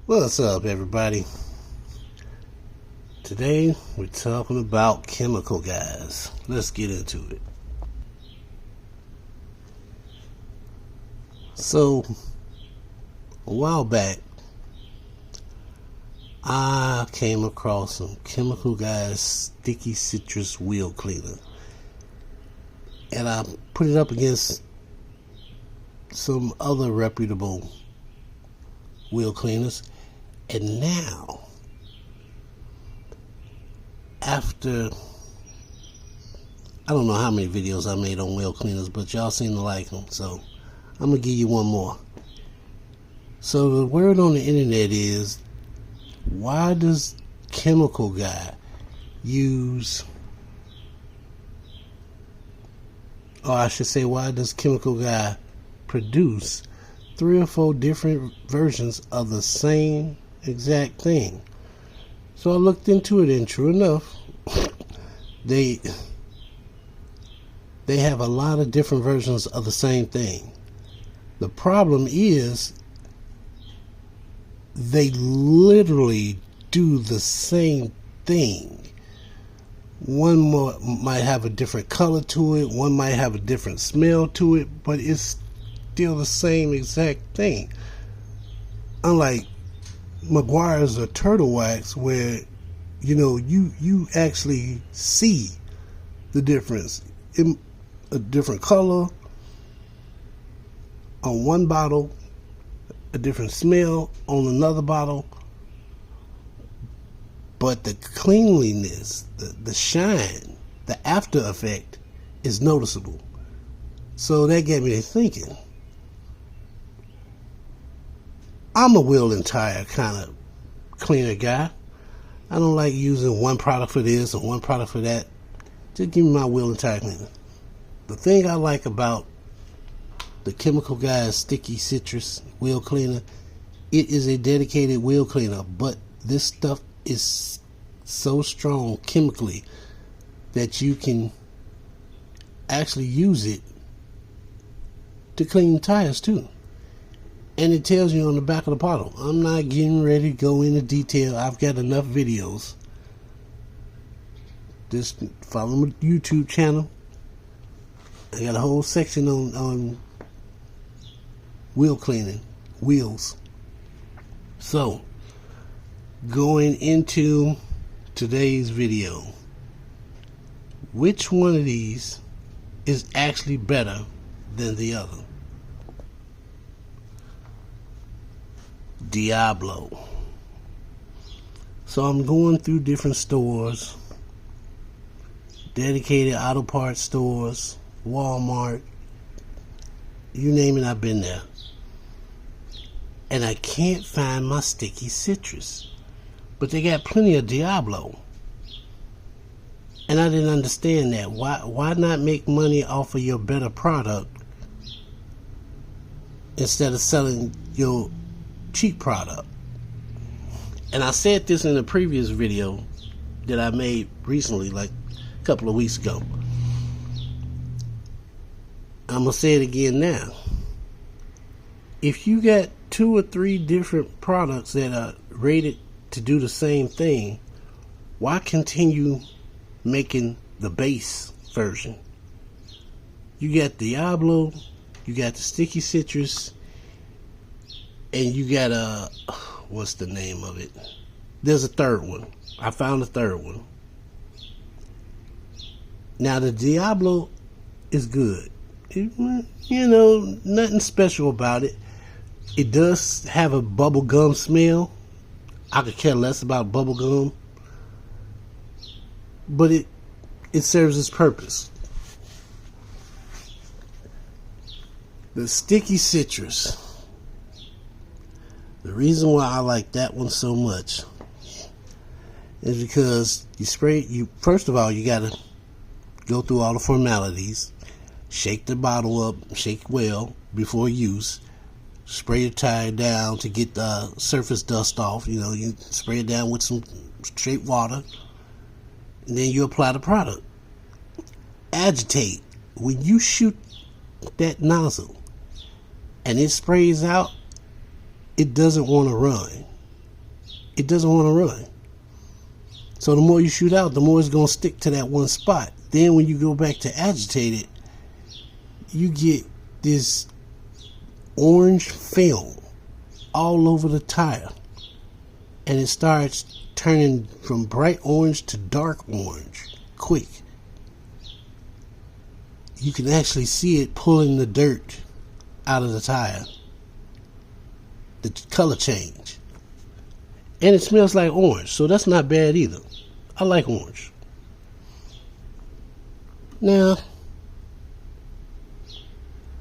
What's up, everybody? Today we're talking about chemical guys. Let's get into it. So, a while back, I came across some chemical guys sticky citrus wheel cleaner, and I put it up against some other reputable wheel cleaners, and now, after I don't know how many videos I made on wheel cleaners, but y'all seem to like them, so I'm gonna give you one more. So the word on the internet is, why does chemical guy use, or I should say, why does chemical guy produce 3 or 4 different versions of the same exact thing? So I looked into it, and true enough, they have a lot of different versions of the same thing. The problem is they literally do the same thing. One more might have a different color to it, one might have a different smell to it, but it's still the same exact thing. Unlike McGuire's or Turtle Wax, where you actually see the difference in a different color on one bottle, a different smell on another bottle, but the cleanliness, the shine, the after effect is noticeable. So that got me to thinking, I'm a wheel and tire kind of cleaner guy. I don't like using one product for this or one product for that. Just give me my wheel and tire cleaner. The thing I like about the Chemical Guys Sticky Citrus Wheel Cleaner, it is a dedicated wheel cleaner, but this stuff is so strong chemically that you can actually use it to clean tires too. And it tells you on the back of the bottle. I'm not getting ready to go into detail. I've got enough videos. Just follow my YouTube channel. I got a whole section on wheel cleaning, wheels. So, going into today's video, which one of these is actually better than the other? Diablo. So I'm going through different stores, dedicated auto parts stores, Walmart, you name it, I've been there. And I can't find my sticky citrus, but they got plenty of Diablo. And I didn't understand that. Why not make money off of your better product instead of selling your cheap product? And I said this in a previous video that I made recently, like a couple of weeks ago. I'm gonna say it again now. If you got 2 or 3 different products that are rated to do the same thing, why continue making the base version? You got Diablo, you got the Sticky Citrus, and you got what's the name of it? There's a third one. I found a third one. Now the Diablo is good. Nothing special about it. It does have a bubble gum smell. I could care less about bubble gum, but it serves its purpose. The Sticky Citrus, the reason why I like that one so much is because first of all, you gotta go through all the formalities, shake the bottle up, shake well before use, spray your tire down to get the surface dust off. You spray it down with some straight water, and then you apply the product. Agitate. When you shoot that nozzle and it sprays out, it doesn't want to run. it doesn't want to run. So the more you shoot out, the more it's going to stick to that one spot. Then when you go back to agitate it, you get this orange film all over the tire. And it starts turning from bright orange to dark orange quick. You can actually see it pulling the dirt out of the tire. The color change. And it smells like orange, so that's not bad either. I like orange. Now,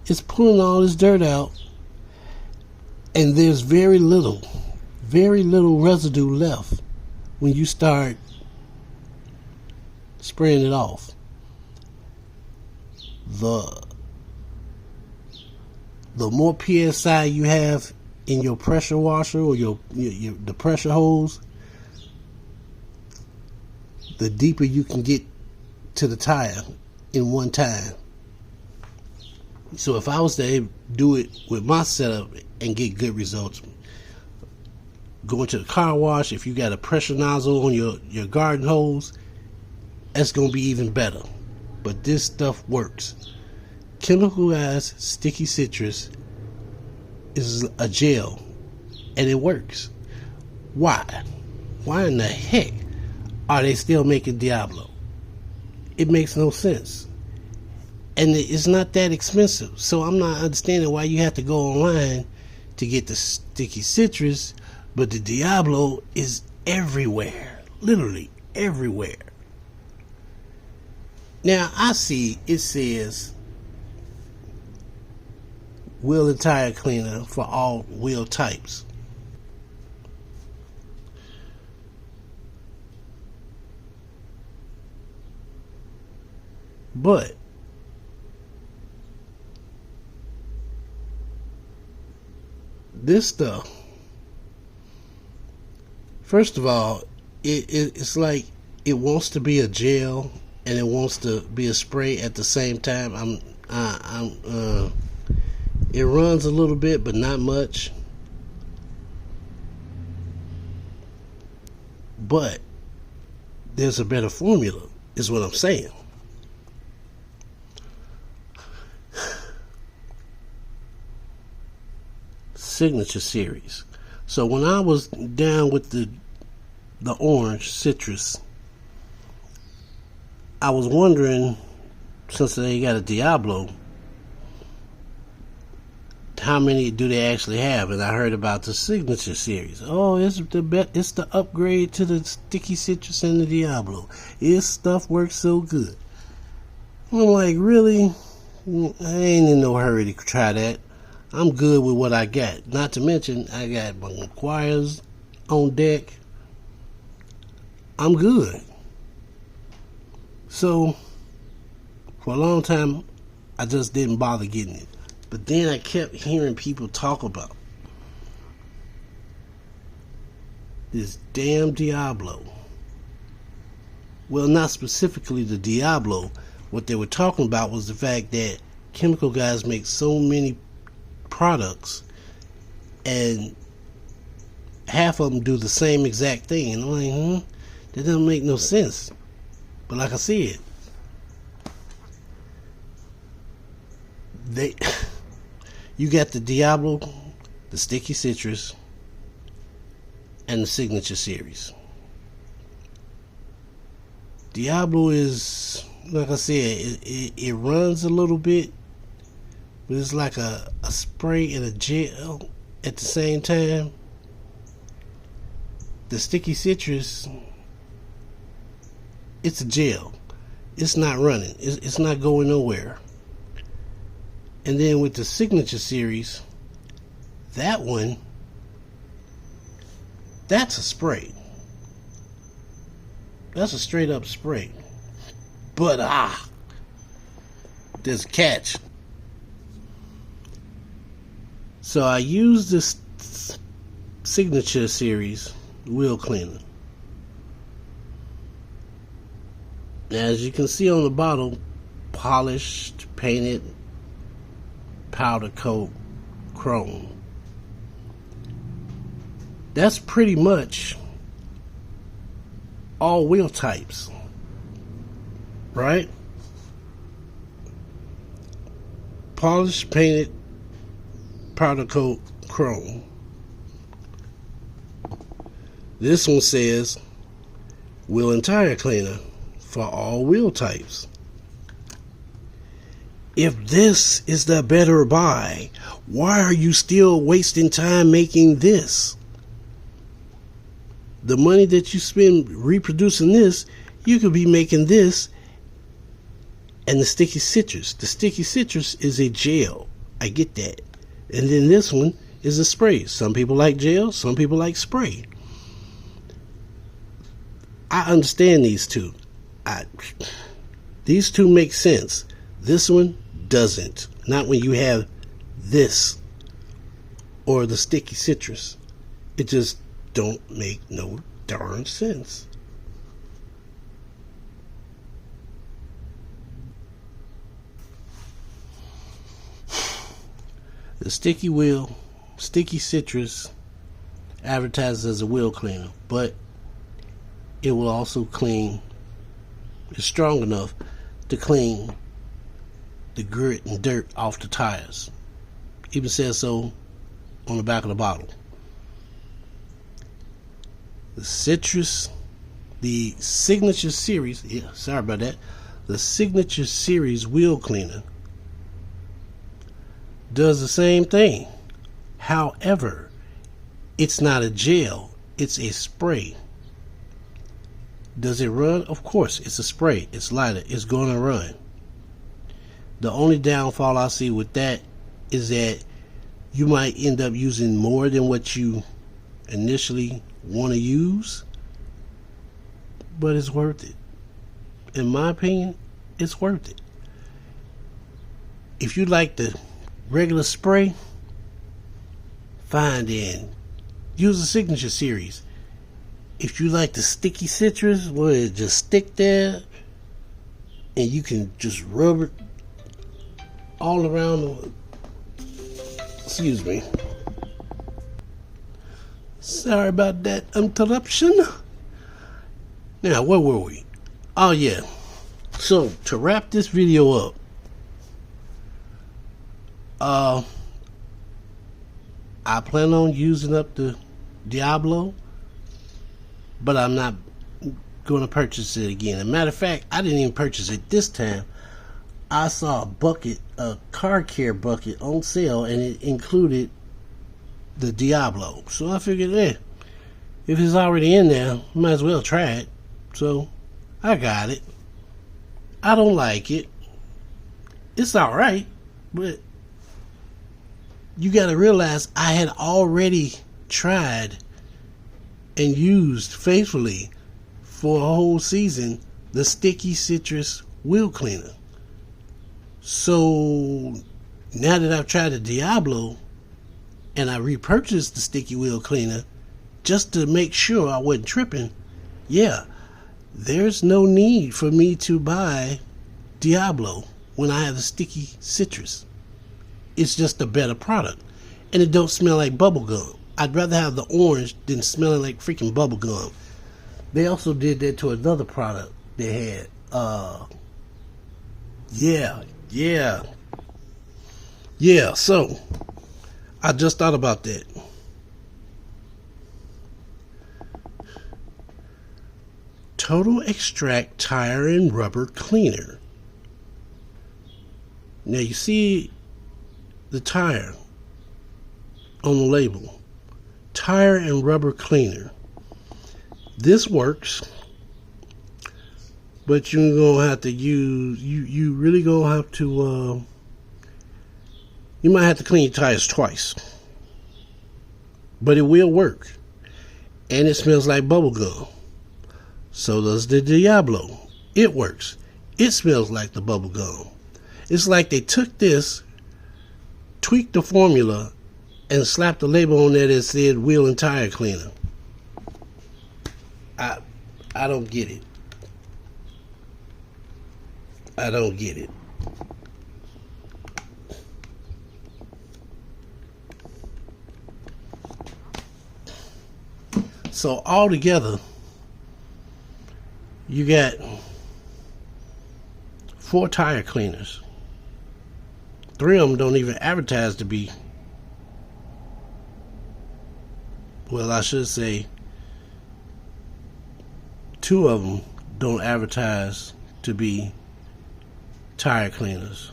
it's pulling all this dirt out, and there's very little residue left when you start spraying it off. The more PSI you have in your pressure washer or the pressure hose, the deeper you can get to the tire in one time. So if I was to do it with my setup and get good results, going to the car wash, if you got a pressure nozzle on your garden hose, that's going to be even better. But this stuff works. Chemical Guys Sticky Citrus is a gel, and it works. Why? Why in the heck are they still making Diablo? It makes no sense. And it's not that expensive. So I'm not understanding why you have to go online to get the Sticky Citrus, but the Diablo is everywhere. Literally everywhere. Now I see it says wheel and tire cleaner for all wheel types. But this stuff, first of all, it's like it wants to be a gel and it wants to be a spray at the same time. It runs a little bit, but not much. But there's a better formula, is what I'm saying. Signature series. So when I was down with the orange citrus, I was wondering, since they got a Diablo, how many do they actually have? And I heard about the signature series. Oh, it's the upgrade to the sticky citrus and the Diablo. This stuff works so good. I'm like, really? I ain't in no hurry to try that. I'm good with what I got. Not to mention, I got my McGuire's on deck. I'm good. So, for a long time, I just didn't bother getting it. But then I kept hearing people talk about this damn Diablo. Well, not specifically the Diablo. What they were talking about was the fact that Chemical Guys make so many products and half of them do the same exact thing. And I'm like, that doesn't make no sense. But like I said, you got the Diablo, the Sticky Citrus, and the Signature series. Diablo is, like I said, it runs a little bit, but it's like a spray and a gel at the same time. The Sticky Citrus, it's a gel. It's not running. It's not going nowhere. And then with the Signature series, that one, that's a spray. That's a straight up spray. But there's a catch. So I use this Signature series wheel cleaner. Now, as you can see on the bottle, polished, painted, powder coat, chrome. That's pretty much all wheel types, right? Polished, painted, powder coat, chrome. This one says wheel and tire cleaner for all wheel types. If this is the better buy, why are you still wasting time making this? The money that you spend reproducing this, you could be making this and the sticky citrus. The sticky citrus is a gel. I get that. And then this one is a spray. Some people like gel, some people like spray. I understand these two. These two make sense. This one doesn't. Not when you have this or the sticky citrus. It just don't make no darn sense. The sticky citrus advertises as a wheel cleaner, but it will also clean, it's strong enough to clean the grit and dirt off the tires. Even says so on the back of the bottle. The citrus, the Signature Series, sorry about that, the Signature Series wheel cleaner does the same thing. However, it's not a gel, it's a spray. Does it run? Of course, it's a spray. It's lighter. It's going to run. The only downfall I see with that is that you might end up using more than what you initially want to use, but it's worth it. In my opinion, it's worth it. If you like the regular spray, fine then. Use the Signature Series. If you like the sticky citrus, where it just stick there and you can just rub it all around the, excuse me. Sorry about that interruption. Now, where were we? Oh yeah. So to wrap this video up, I plan on using up the Diablo, but I'm not going to purchase it again. As a matter of fact, I didn't even purchase it this time. I saw a car care bucket on sale, and it included the Diablo. So I figured, if it's already in there, might as well try it. So I got it. I don't like it. It's alright, but you got to realize I had already tried and used faithfully for a whole season the sticky citrus wheel cleaner. So now that I've tried the Diablo and I repurchased the sticky wheel cleaner just to make sure I wasn't tripping, there's no need for me to buy Diablo when I have the sticky citrus. It's just a better product, and it don't smell like bubble gum. I'd rather have the orange than smelling like freaking bubble gum. They also did that to another product they had. So I just thought about that. Total Extract Tire and Rubber Cleaner. Now you see the tire on the label. Tire and Rubber Cleaner. This works, but you're gonna have to use, you really gonna have to, you might have to clean your tires twice, but it will work, and it smells like bubble gum. So does the Diablo. It works. It smells like the bubble gum. It's like they took this, tweaked the formula, and slapped the label on there that said wheel and tire cleaner. I don't get it. I don't get it. So altogether, You got 4 tire cleaners. 3 of them don't even advertise to be, well, I should say 2 of them don't advertise to be tire cleaners.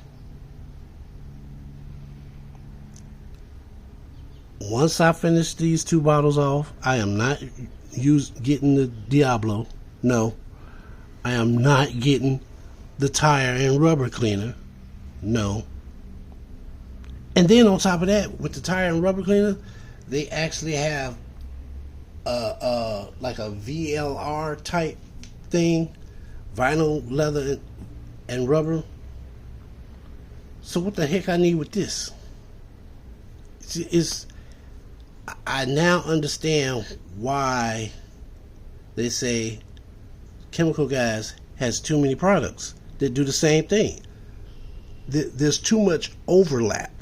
Once I finish these 2 bottles off, I am not getting the Diablo. No, I am not getting the tire and rubber cleaner. No. And then on top of that, with the tire and rubber cleaner, they actually have like a VLR type thing, vinyl, leather, and rubber. So what the heck I need with this? I now understand why they say Chemical Guys has too many products that do the same thing. There's too much overlap.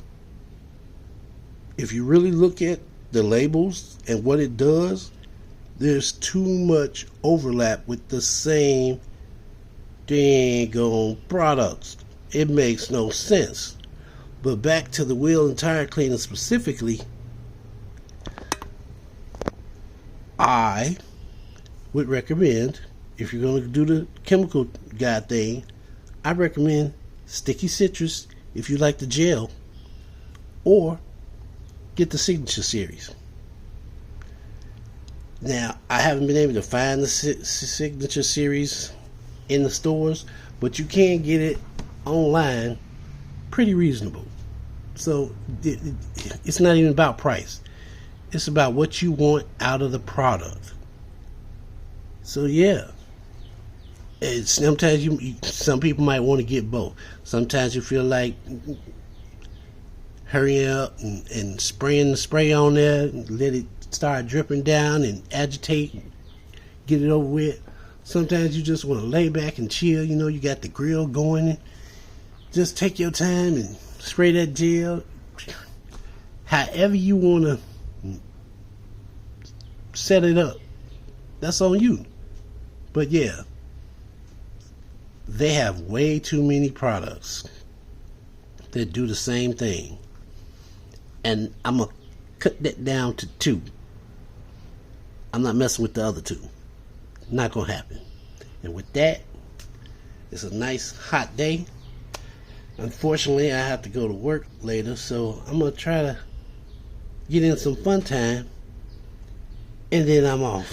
If you really look at the labels and what it does, there's too much overlap with the same dang on products. It makes no sense. But back to the wheel and tire cleaner specifically, I would recommend, if you're going to do the Chemical Guy thing, I recommend Sticky Citrus if you like the gel, or get the Signature Series. Now, I haven't been able to find the Signature Series in the stores, but you can get it online pretty reasonable. So it's not even about price. It's about what you want out of the product. So yeah, sometimes some people might want to get both. Sometimes you feel like hurrying up and spraying the spray on there, and let it start dripping down and agitate, get it over with. Sometimes you just want to lay back and chill. You know, you got the grill going. Just take your time and spray that gel. However you want to set it up, that's on you. But yeah, they have way too many products that do the same thing, and I'm gonna cut that down to 2. I'm not messing with the other 2. Not gonna happen. And with that, it's a nice hot day. Unfortunately, I have to go to work later, so I'm gonna try to get in some fun time, and then I'm off.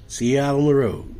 See you out on the road.